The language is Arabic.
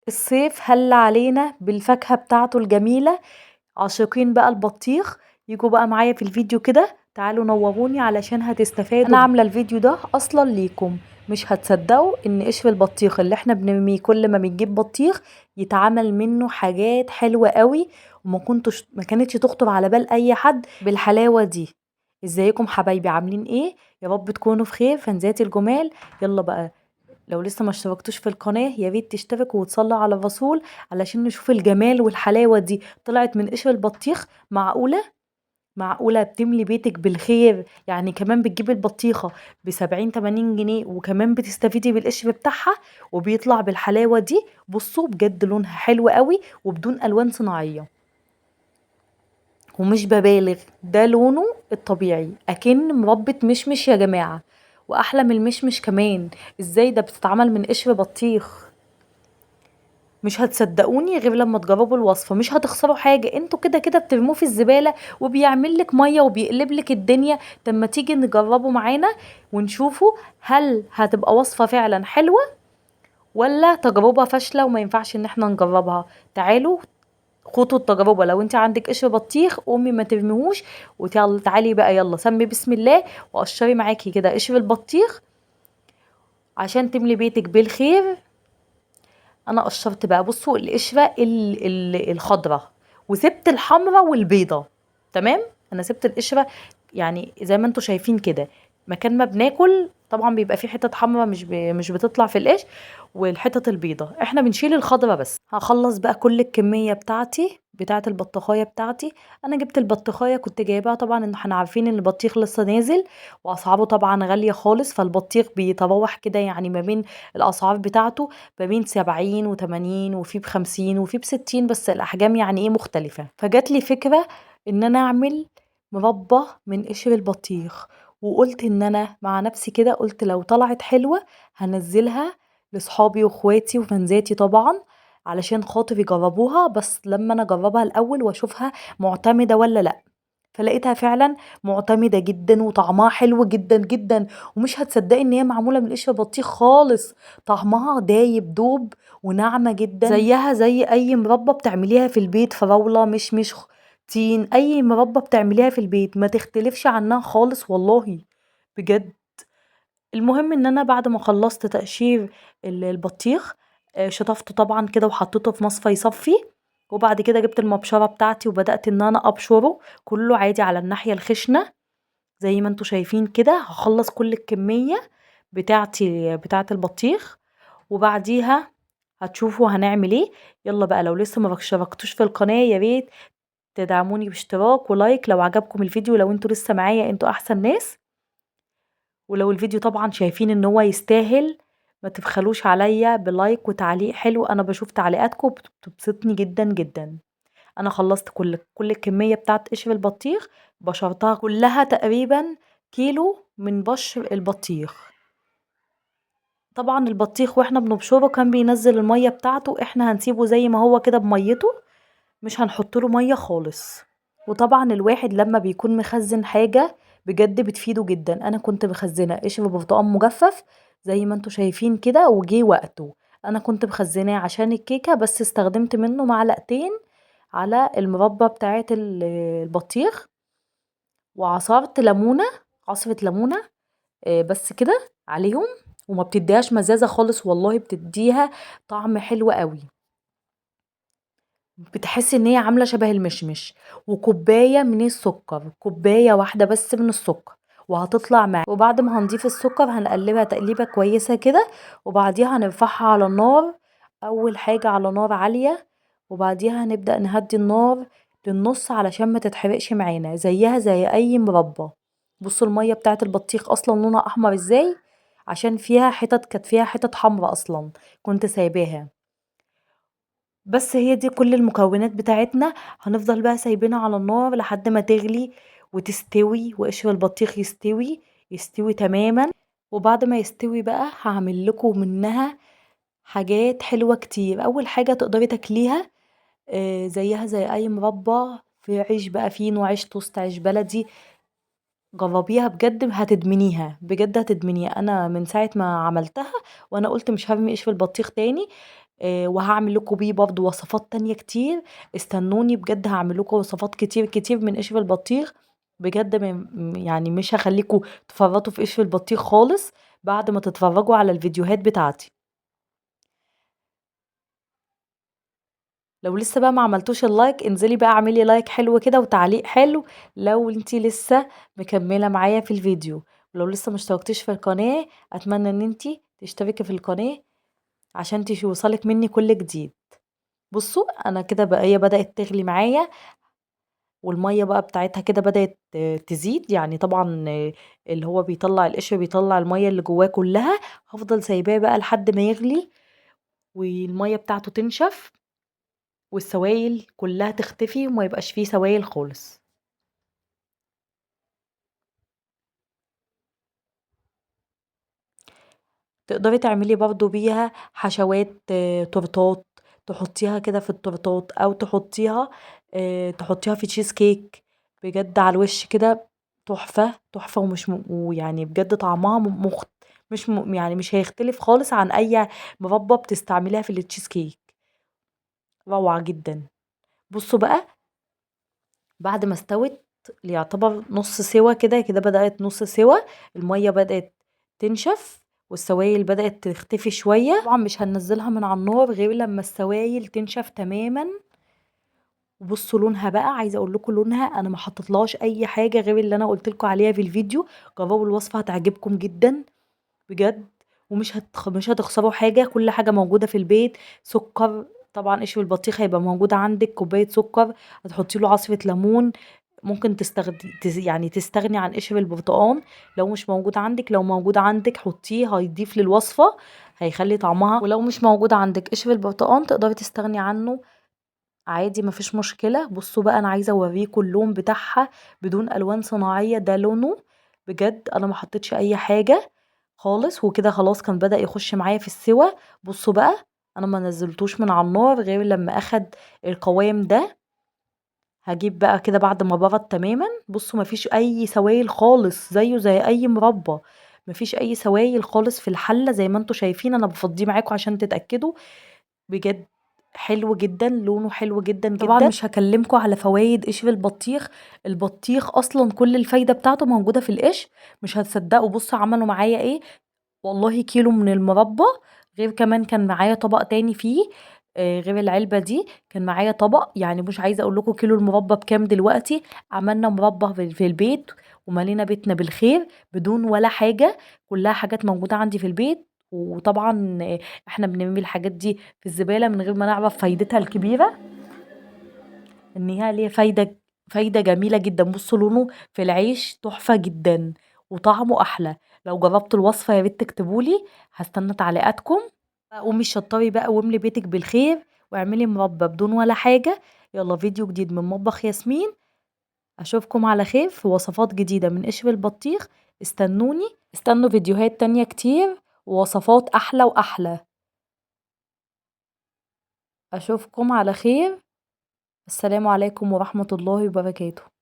الصيف هل علينا بالفاكهة بتاعته الجميلة. عاشقين بقى البطيخ يجوا بقى معايا في الفيديو كده، تعالوا نوروني علشان هتستفادوا. انا عاملة الفيديو ده اصلا ليكم. مش هتصدقوا ان قشر البطيخ اللي احنا بنرميه كل ما بنجيب بطيخ يتعمل منه حاجات حلوة قوي، ما كانتش تخطر على بال اي حد بالحلاوة دي. ازيكم حبايبي، عاملين ايه؟ يا رب تكونوا في خير. فنزاتي الجمال، يلا بقى، لو لسه ما اشتركتوش في القناة يا ريت تشتركوا وتصلوا على الرسول علشان نشوف الجمال والحلاوة دي طلعت من قشر البطيخ. معقولة؟ معقولة بتملي بيتك بالخير؟ يعني كمان بتجيب البطيخة ب70 80 جنيه وكمان بتستفيدي بالقشر بتاعها وبيطلع بالحلاوة دي. بصوا بجد لونها حلو قوي وبدون ألوان صناعية، ومش ببالغ، ده لونه الطبيعي اكن مربى مشمش يا جماعة. واحلى من المشمش كمان. ازاي ده بتتعمل من قشر بطيخ؟ مش هتصدقوني غير لما تجربوا الوصفة. مش هتخسروا حاجة، انتوا كده كده بترموه في الزبالة وبيعمل لك مية وبيقلب لك الدنيا. طب ما تيجي نجربه معانا ونشوفوا هل هتبقى وصفة فعلا حلوة ولا تجربة فاشلة وما ينفعش ان احنا نجربها. تعالوا خطوة التجربة. لو انت عندك قشر بطيخ قومي ما ترميهوش وتعالي بقى، يلا سمي بسم الله وقشري معاكي كده قشر البطيخ عشان تملي بيتك بالخير. انا قشرت بقى، بصوا القشره الخضراء وسبت الحمراء والبيضه. تمام، انا سبت القشره يعني زي ما انتوا شايفين كده. مكان ما بناكل طبعا بيبقى فيه حتت حمراء مش بتطلع في القش، والحتت البيضة احنا بنشيل الخضرة بس. هخلص بقى كل الكمية بتاعة البطيخاية بتاعتي. انا جبت البطيخاية كنت جايبها، طبعا ان احنا عارفين ان البطيخ لسه نازل واسعاره طبعا غالية خالص، فالبطيخ بيتراوح كده يعني ما بين الاسعار بتاعته ما بين 70 و80 وفي ب50 وفي ب60، بس الاحجام يعني ايه مختلفة. فجات لي فكرة ان انا اعمل مربى من قشر البطيخ، وقلت ان انا مع نفسي كده قلت لو طلعت حلوة هنزلها لصحابي واخواتي وفنزاتي طبعا علشان خاطر يجربوها، بس لما انا اجربها الاول واشوفها معتمدة ولا لا. فلقيتها فعلا معتمدة جدا وطعمها حلو جدا جدا. ومش هتصدقي ان هي معمولة من قشر بطيخ خالص. طعمها دايب دوب وناعمة جدا، زيها زي اي مربى بتعمليها في البيت، فراولة مش تين، اي مربى بتعمليها في البيت ما تختلفش عنها خالص والله بجد. المهم ان انا بعد ما خلصت تقشير البطيخ شطفته طبعا كده وحطيته في مصفى يصفي. وبعد كده جبت المبشرة بتاعتي وبدأت ان انا ابشره كله عادي على الناحية الخشنة زي ما انتوا شايفين كده. هخلص كل الكمية بتاعت البطيخ وبعديها هتشوفوا هنعمل ايه. يلا بقى، لو لسه ما اشتركتوش في القناة يا ريت تدعموني باشتراك ولايك لو عجبكم الفيديو. لو انتوا لسه معايا انتوا احسن ناس. ولو الفيديو طبعا شايفين ان هو يستاهل ما تبخلوش عليا بلايك وتعليق حلو، انا بشوف تعليقاتكم بتبسطني جدا جدا. انا خلصت كل الكمية بتاعت قشر البطيخ، بشرتها كلها تقريبا كيلو من بشر البطيخ. طبعا البطيخ واحنا بنبشره كان بينزل المية بتاعته، احنا هنسيبه زي ما هو كده بميته، مش هنحط له مية خالص. وطبعا الواحد لما بيكون مخزن حاجة بجد بتفيده جدا. انا كنت مخزنة قشر برتقال مجفف زي ما انتوا شايفين كده، وجه وقته انا كنت مخزناه عشان الكيكة، بس استخدمت منه معلقتين على المربى بتاعت البطيخ. وعصرت ليمونة، عصرة ليمونة بس كده عليهم. وما بتديهاش مزازة خالص والله، بتديها طعم حلو قوي، بتحسي ان هي عامله شبه المشمش. وكوبايه من السكر، كوبايه واحده بس من السكر وهتطلع معاك. وبعد ما هنضيف السكر هنقلبها تقليبه كويسه كده، وبعديها هنرفعها على النار. اول حاجه على نار عاليه، وبعديها هنبدا نهدي النار للنص علشان ما تتحرقش معانا زيها زي اي مربى. بصوا الميه بتاعت البطيخ اصلا لونها احمر ازاي، عشان فيها حتت، كانت فيها حتت حمرا اصلا كنت سايباها. بس هي دي كل المكونات بتاعتنا. هنفضل بقى سايبينها على النار لحد ما تغلي وتستوي وقشر البطيخ يستوي تماما. وبعد ما يستوي بقى هعمل لكم منها حاجات حلوة كتير. اول حاجة تقدري تاكليها زيها زي اي مربى في عيش بقى فينو، عيش توست، عيش بلدي. جربيها بجد هتدمنيها، بجد هتدمنيها. انا من ساعة ما عملتها وانا قلت مش هرمي قشر البطيخ تاني. وهعمل لكم بيه برضو وصفات تانية كتير. استنوني بجد، هعمل لكم وصفات كتير كتير من قشر البطيخ. بجد يعني مش هخليكم تفرطوا في قشر البطيخ خالص بعد ما تتفرجوا على الفيديوهات بتاعتي. لو لسه بقى ما عملتوش اللايك، انزلي بقى اعملي لايك حلو كده وتعليق حلو لو انتي لسه مكمله معايا في الفيديو. ولو لسه مشتركتيش في القناه، اتمنى ان انتي تشتركي في القناه عشان يوصلك مني كل جديد. بصوا انا كده بقى هي بدأت تغلي معايا، والميه بقى بتاعتها كده بدأت تزيد، يعني طبعا اللي هو بيطلع القشر بيطلع الميه اللي جواه كلها. هفضل سايباه بقى لحد ما يغلي والميه بتاعته تنشف والسوائل كلها تختفي وما يبقاش فيه سوائل خالص. تقدري تعملي برضو بيها حشوات، تورتات، تحطيها كده في التورتات او تحطيها في تشيز كيك. بجد على الوش كده تحفة تحفة، ومش ويعني بجد طعمها مش يعني مش هيختلف خالص عن اي مربى بتستعمليها في التشيز كيك. روعة جدا. بصوا بقى بعد ما استوت يعتبر نص سوا كده كده، بدأت نص سوا، المية بدأت تنشف والسوائل بدأت تختفي شوية. طبعا مش هننزلها من على النار غير لما السوائل تنشف تماما. وبصوا لونها بقى، عايزه اقول لكم لونها انا ما حطيتلهاش اي حاجه غير اللي انا قلت لكم عليها في الفيديو. جربوا الوصفه هتعجبكم جدا بجد. مش هتخسروا حاجه، كل حاجه موجوده في البيت. سكر طبعا، قشر البطيخ هيبقى موجود عندك، كوبايه سكر، هتحطي له عصره ليمون. ممكن يعني تستغني عن قشر البرتقال لو مش موجود عندك. لو موجود عندك حطيه، هيضيف للوصفه، هيخلي طعمها. ولو مش موجود عندك قشر البرتقال تقدري تستغني عنه عادي، مفيش مشكله. بصوا بقى انا عايزه اوريكم اللون بتاعها بدون الوان صناعيه، ده لونه بجد. انا ما حطيتش اي حاجه خالص، وكده خلاص كان بدأ يخش معايا في السوا. بصوا بقى انا ما نزلتوش من على النار غير لما اخد القوام ده. هجيب بقى كده بعد ما برد تماما. بصوا مفيش اي سوائل خالص، زيه زي اي مربى. مفيش اي سوائل خالص في الحله زي ما انتم شايفين. انا بفضيه معاكم عشان تتاكدوا. بجد حلو جدا، لونه حلو جدا جدا. طبعا مش هكلمكم على فوائد قشر البطيخ. البطيخ اصلا كل الفايده بتاعته موجوده في القشر. مش هتصدقوا بصوا عملوا معايا ايه. والله كيلو من المربى، غير كمان كان معايا طبق تاني فيه، غير العلبة دي كان معايا طبق. يعني مش عايزة اقول لكم كيلو المربى بكام دلوقتي. عملنا مربى في البيت ومالينا بيتنا بالخير بدون ولا حاجة. كلها حاجات موجودة عندي في البيت. وطبعا احنا بنرمي الحاجات دي في الزبالة من غير ما نعرف فايدتها الكبيرة، ان هي ليها فايدة جميلة جدا. بصوا لونه في العيش تحفة جدا وطعمه احلى. لو جربتوا الوصفة يا ريت تكتبولي، هستنى تعليقاتكم. قومي شطبي بقى واملي بيتك بالخير واعملي مربى بدون ولا حاجة. يلا فيديو جديد من مطبخ ياسمين. اشوفكم على خير في وصفات جديدة من قشر البطيخ. استنوني، استنوا فيديوهات تانية كتير ووصفات احلى واحلى. اشوفكم على خير. السلام عليكم ورحمة الله وبركاته.